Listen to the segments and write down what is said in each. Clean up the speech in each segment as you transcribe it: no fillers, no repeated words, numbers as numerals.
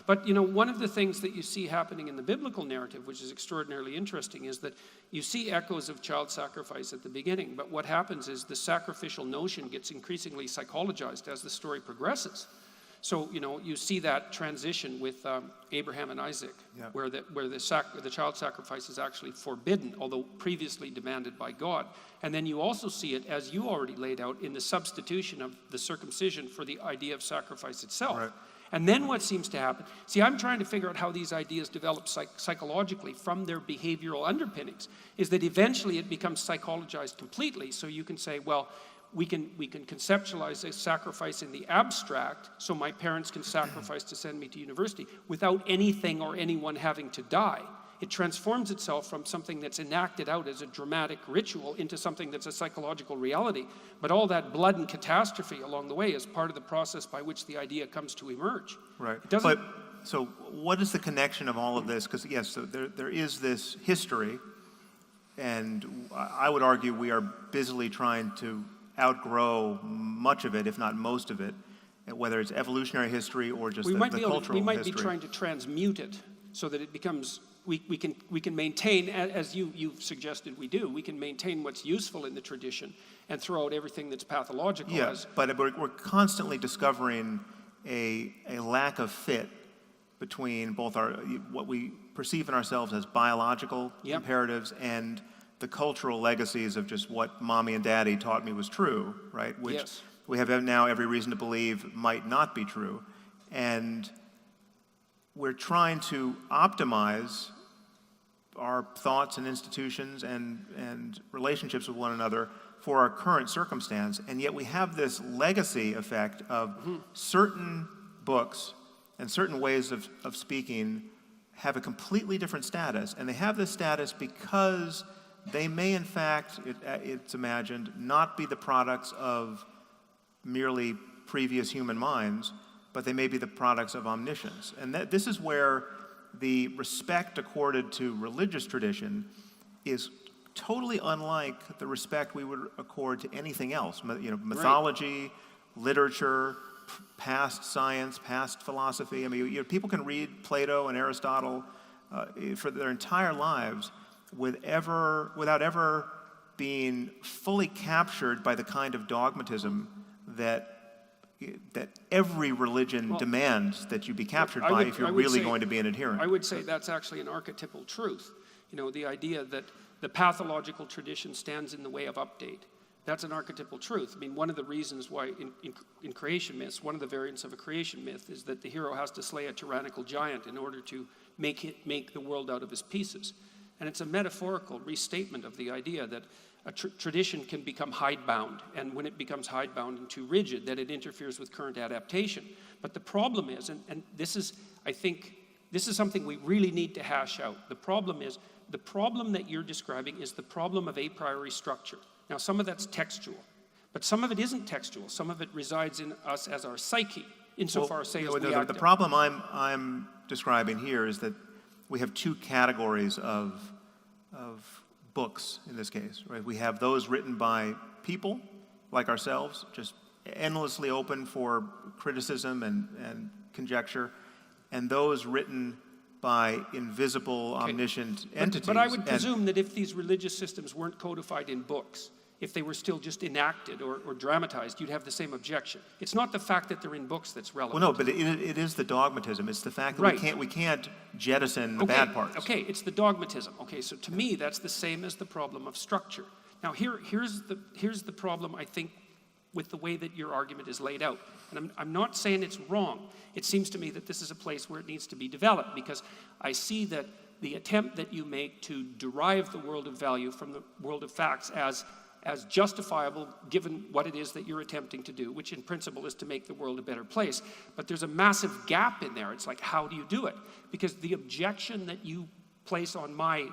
But, one of the things that you see happening in the biblical narrative, which is extraordinarily interesting, is that you see echoes of child sacrifice at the beginning, but what happens is the sacrificial notion gets increasingly psychologized as the story progresses. So, you see that transition with Abraham and Isaac, where the child sacrifice is actually forbidden, although previously demanded by God. And then you also see it, as you already laid out, in the substitution of the circumcision for the idea of sacrifice itself. Right. And then what seems to happen, see, I'm trying to figure out how these ideas develop psychologically from their behavioral underpinnings, is that eventually it becomes psychologized completely. So you can say, well, we can conceptualize a sacrifice in the abstract, so my parents can sacrifice to send me to university without anything or anyone having to die. It transforms itself from something that's enacted out as a dramatic ritual into something that's a psychological reality. But all that blood and catastrophe along the way is part of the process by which the idea comes to emerge. Right. But so what is the connection of all of this? Because yes, so there is this history, and I would argue we are busily trying to outgrow much of it, if not most of it, whether it's evolutionary history or just the cultural history. We might be trying to transmute it so that it becomes, we can maintain, as you've suggested we do, we can maintain what's useful in the tradition and throw out everything that's pathological. Yes, but we're constantly discovering a lack of fit between both what we perceive in ourselves as biological imperatives and the cultural legacies of just what mommy and daddy taught me was true, right? Which we have now every reason to believe might not be true. And we're trying to optimize our thoughts and institutions and relationships with one another for our current circumstance. And yet we have this legacy effect of certain books and certain ways of speaking have a completely different status. And they have this status because they may, in fact, it's imagined, not be the products of merely previous human minds, but they may be the products of omniscience. And this is where the respect accorded to religious tradition is totally unlike the respect we would accord to anything else. Mythology, literature, past science, past philosophy. I mean, people can read Plato and Aristotle for their entire lives without ever being fully captured by the kind of dogmatism that every religion demands that you be captured by if you're really going to be an adherent. I would say that's actually an archetypal truth. The idea that the pathological tradition stands in the way of update. That's an archetypal truth. I mean, one of the reasons why in creation myths, one of the variants of a creation myth is that the hero has to slay a tyrannical giant in order to make the world out of his pieces. And it's a metaphorical restatement of the idea that a tradition can become hidebound, and when it becomes hidebound and too rigid, then it interferes with current adaptation. But the problem is, and this is, I think, this is something we really need to hash out. The problem that you're describing is the problem of a priori structure. Now, some of that's textual, but some of it isn't textual. Some of it resides in us as our psyche, insofar as we act. The problem I'm describing here is that we have two categories of books in this case, right? We have those written by people like ourselves, just endlessly open for criticism and conjecture, and those written by invisible, omniscient entities. But I would presume that if these religious systems weren't codified in books, if they were still just enacted or dramatized, you'd have the same objection. It's not the fact that they're in books that's relevant. Well, no, but it is the dogmatism. It's the fact that we can't jettison the bad parts. Okay, it's the dogmatism. Okay, so to me, that's the same as the problem of structure. Now, here's the problem, I think, with the way that your argument is laid out. And I'm not saying it's wrong. It seems to me that this is a place where it needs to be developed, because I see that the attempt that you make to derive the world of value from the world of facts as justifiable given what it is that you're attempting to do, which in principle is to make the world a better place. But there's a massive gap in there. It's like, how do you do it? Because the objection that you place on my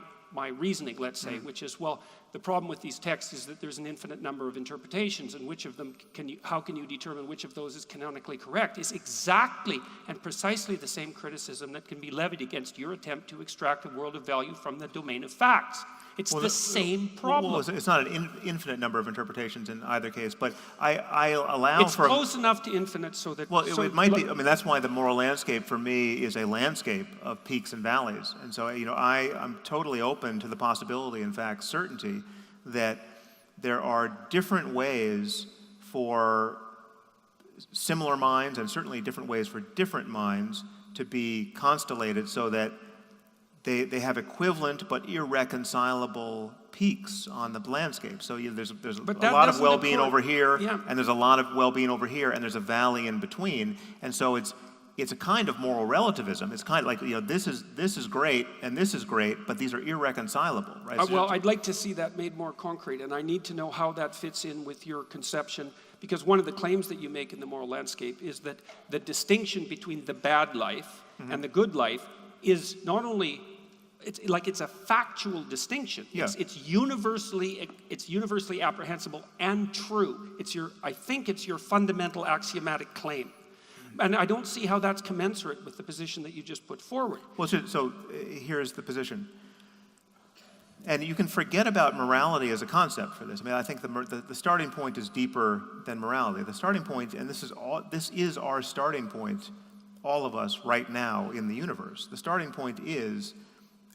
reasoning, let's say, which is, well, the problem with these texts is that there's an infinite number of interpretations, and which of them how can you determine which of those is canonically correct is exactly and precisely the same criticism that can be levied against your attempt to extract a world of value from the domain of facts. It's the same problem. Well, it's not an infinite number of interpretations in either case, but I allow it's for... It's close enough to infinite so that... Well, it might be. I mean, that's why the moral landscape for me is a landscape of peaks and valleys. And so, I'm totally open to the possibility, in fact, certainty, that there are different ways for similar minds, and certainly different ways for different minds, to be constellated so that they have equivalent but irreconcilable peaks on the landscape. So there's a lot of well-being over here, and there's a lot of well-being over here, and there's a valley in between. And so it's a kind of moral relativism. It's kind of like, this is great and this is great, but these are irreconcilable, right? Well, I'd like to see that made more concrete, and I need to know how that fits in with your conception, because one of the claims that you make in the moral landscape is that the distinction between the bad life and the good life is not only... It's a factual distinction. Yeah. It's universally apprehensible and true. I think it's your fundamental axiomatic claim. And I don't see how that's commensurate with the position that you just put forward. Well, so here's the position. And you can forget about morality as a concept for this. I mean, I think the starting point is deeper than morality. The starting point, and this is our starting point, all of us right now in the universe. The starting point is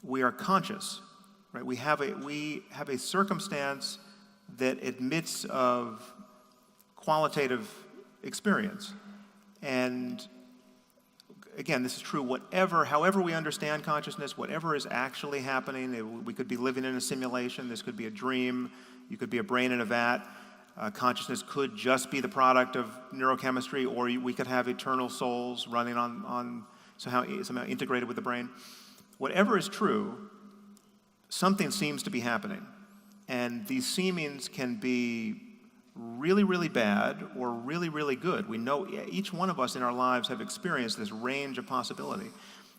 we are conscious, right? We have a circumstance that admits of qualitative experience. And again, this is true however we understand consciousness, whatever is actually happening. We could be living in a simulation. This could be a dream. You could be a brain in a vat. Consciousness could just be the product of neurochemistry, or we could have eternal souls running on somehow integrated with the brain. Whatever is true, something seems to be happening. And these seemings can be really, really bad or really, really good. We know each one of us in our lives have experienced this range of possibility.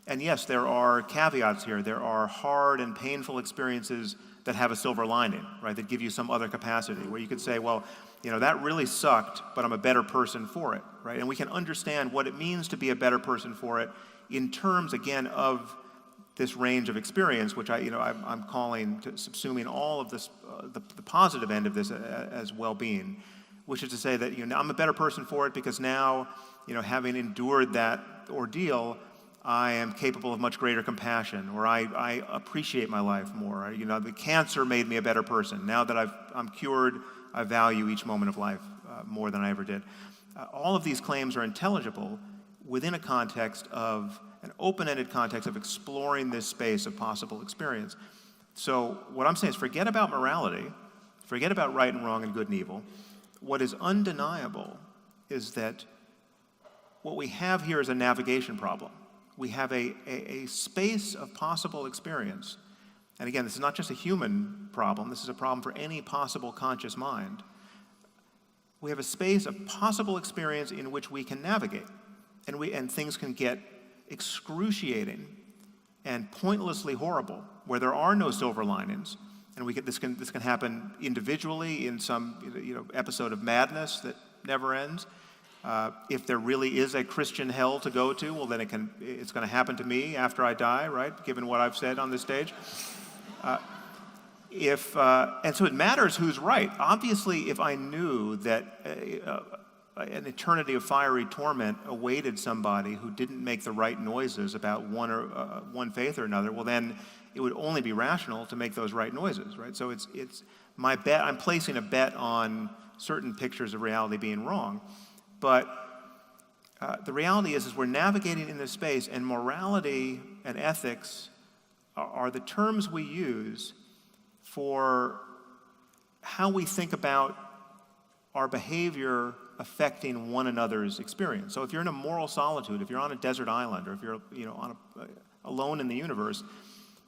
And yes, there are caveats here. There are hard and painful experiences that have a silver lining, right, that give you some other capacity, where you could say, well, that really sucked, but I'm a better person for it, right? And we can understand what it means to be a better person for it in terms, again, of this range of experience, which I'm calling, subsuming all of this, the positive end of this as well-being, which is to say that I'm a better person for it because now, having endured that ordeal, I am capable of much greater compassion, or I appreciate my life more. The cancer made me a better person. Now that I'm cured, I value each moment of life more than I ever did. All of these claims are intelligible within a context of an open-ended context of exploring this space of possible experience. So what I'm saying is forget about morality, forget about right and wrong and good and evil. What is undeniable is that what we have here is a navigation problem. We have a space of possible experience. And again, this is not just a human problem, this is a problem for any possible conscious mind. We have a space of possible experience in which we can navigate, and things can get excruciating and pointlessly horrible, where there are no silver linings, and this can happen individually in some episode of madness that never ends. If there really is a Christian hell to go to, well, then it's going to happen to me after I die, right? Given what I've said on this stage. And so it matters who's right. Obviously, if I knew that an eternity of fiery torment awaited somebody who didn't make the right noises about one faith or another, well, then it would only be rational to make those right noises, right? So it's my bet. I'm placing a bet on certain pictures of reality being wrong, but the reality is we're navigating in this space, and morality and ethics are the terms we use for how we think about our behavior affecting one another's experience. So if you're in a moral solitude, if you're on a desert island, or if you're alone in the universe,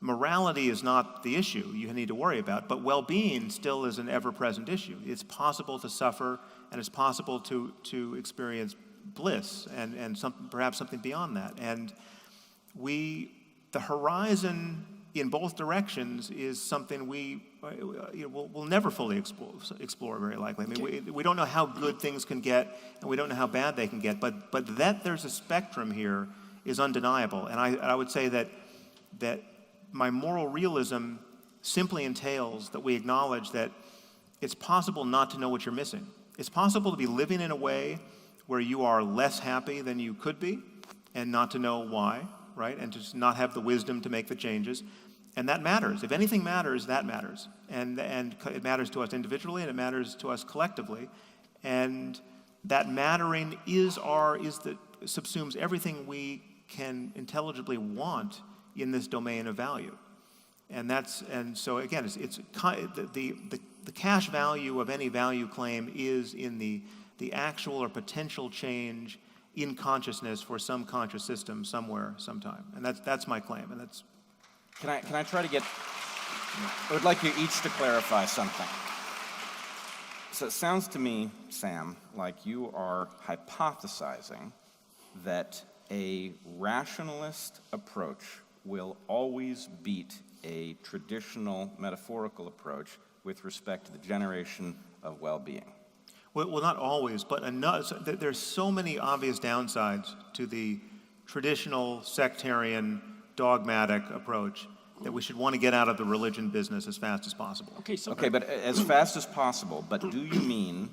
morality is not the issue you need to worry about, but well-being still is an ever-present issue. It's possible to suffer, and it's possible to experience bliss and perhaps something beyond that. And the horizon in both directions is something we'll never fully explore very likely. I mean, we don't know how good things can get, and we don't know how bad they can get, but that there's a spectrum here is undeniable. And I would say that my moral realism simply entails that we acknowledge that it's possible not to know what you're missing. It's possible to be living in a way where you are less happy than you could be and not to know why, right? And just not have the wisdom to make the changes. And that matters. If anything matters, that matters. And it matters to us individually, and it matters to us collectively. And that mattering subsumes everything we can intelligibly want in this domain of value. And so again, it's the cash value of any value claim is in the actual or potential change in consciousness for some conscious system somewhere, sometime. And that's my claim. And that's. Can I try to get? I would like you each to clarify something. So it sounds to me, Sam, like you are hypothesizing that a rationalist approach will always beat a traditional metaphorical approach with respect to the generation of well-being. Well, not always, but there's so many obvious downsides to the traditional sectarian dogmatic approach that we should want to get out of the religion business as fast as possible. Okay, but as fast as possible, but do you mean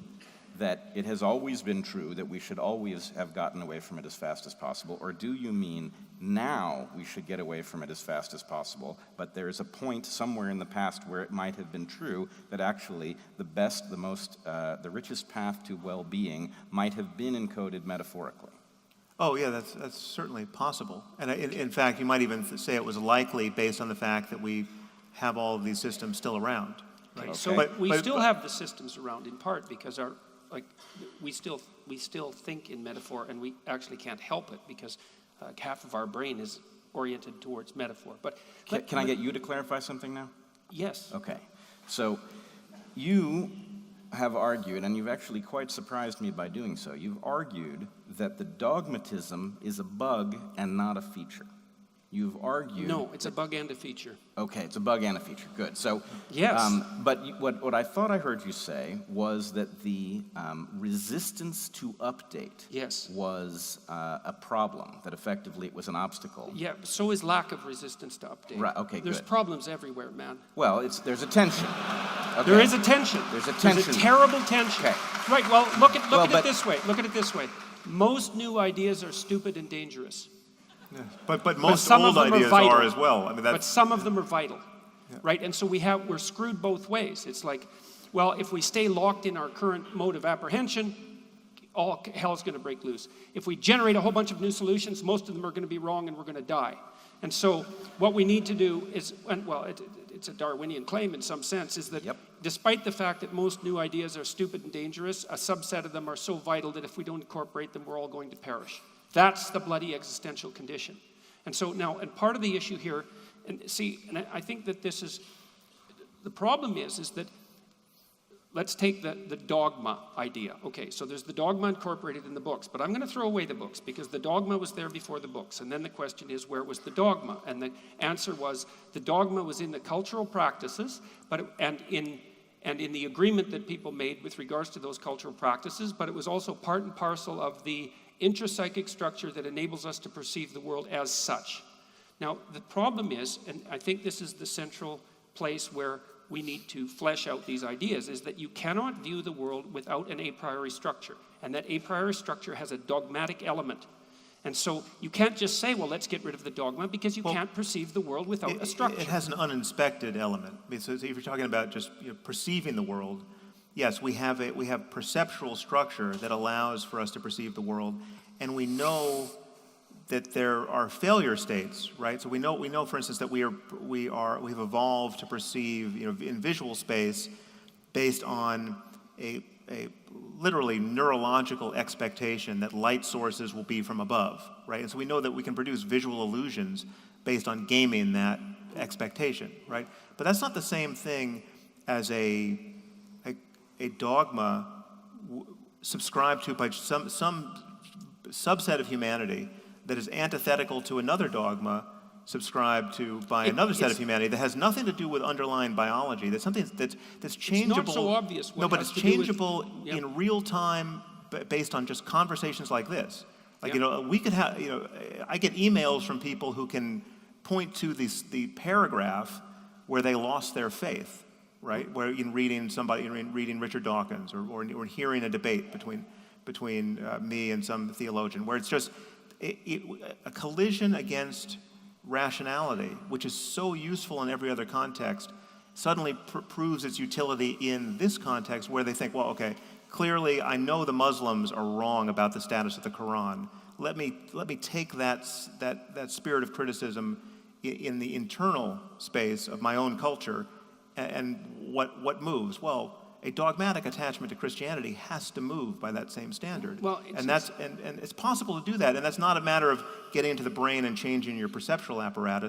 that it has always been true that we should always have gotten away from it as fast as possible, or do you mean now we should get away from it as fast as possible, but there is a point somewhere in the past where it might have been true that actually the best, the richest path to well-being might have been encoded metaphorically? Oh yeah, that's certainly possible. And in fact, you might even say it was likely based on the fact that we have all of these systems still around. Right? Okay. So we still have the systems around in part because we still think in metaphor, and we actually can't help it because half of our brain is oriented towards metaphor. But can I get you to clarify something now? Yes. Okay. So you have argued, and you've actually quite surprised me by doing so, you've argued that the dogmatism is a bug and not a feature. You've argued... No, it's a bug and a feature. Okay, it's a bug and a feature. Good. So, yes. But what I thought I heard you say was that the resistance to update was a problem, that effectively it was an obstacle. Yeah, so is lack of resistance to update. Right, okay, There's problems everywhere, man. Well, there's a tension. Okay. There is a tension. There's a tension. There's a terrible tension. Okay. Right, well, look at it this way. Look at it this way. Most new ideas are stupid and dangerous. Yeah. But most old ideas are as well. I mean, but some of them are vital, right? And so we're screwed both ways. It's like, well, if we stay locked in our current mode of apprehension, all hell's going to break loose. If we generate a whole bunch of new solutions, most of them are going to be wrong and we're going to die. And so what we need to do is, it's a Darwinian claim in some sense, is that despite the fact that most new ideas are stupid and dangerous, a subset of them are so vital that if we don't incorporate them, we're all going to perish. That's the bloody existential condition. And so now, and part of the issue here, and I think that this is, the problem is that, let's take the dogma idea. Okay, so there's the dogma incorporated in the books, but I'm going to throw away the books because the dogma was there before the books. And then the question is, where was the dogma? And the answer was, the dogma was in the cultural practices, and in the agreement that people made with regards to those cultural practices, but it was also part and parcel of the intrapsychic structure that enables us to perceive the world as such. Now, the problem is, and I think this is the central place where we need to flesh out these ideas, is that you cannot view the world without an a priori structure, and that a priori structure has a dogmatic element. And so you can't just say, well, let's get rid of the dogma, because you can't perceive the world without a structure. It has an uninspected element. I mean, so if you're talking about just perceiving the world, yes, we have perceptual structure that allows for us to perceive the world, and we know that there are failure states, right? So we know, for instance, that we've evolved to perceive, in visual space, based on a literally neurological expectation that light sources will be from above, right? And so we know that we can produce visual illusions based on gaming that expectation, right? But that's not the same thing as a dogma subscribed to by some subset of humanity that is antithetical to another dogma subscribe to by another set of humanity that has nothing to do with underlying biology. That's something that's changeable. It's not so obvious what No, but has it's to do with- changeable Yep. in real time based on just conversations like this. Like, Yep. we could have, I get emails from people who can point to the paragraph where they lost their faith, right? Where in reading Richard Dawkins or hearing a debate between me and some theologian, where it's just a collision against rationality, which is so useful in every other context, suddenly proves its utility in this context where they think, well, okay, clearly I know the Muslims are wrong about the status of the Quran. Let me take that spirit of criticism in the internal space of my own culture, and what moves? Well, a dogmatic attachment to Christianity has to move by that same standard. Well, and it's possible to do that, and that's not a matter of getting into the brain and changing your perceptual apparatus.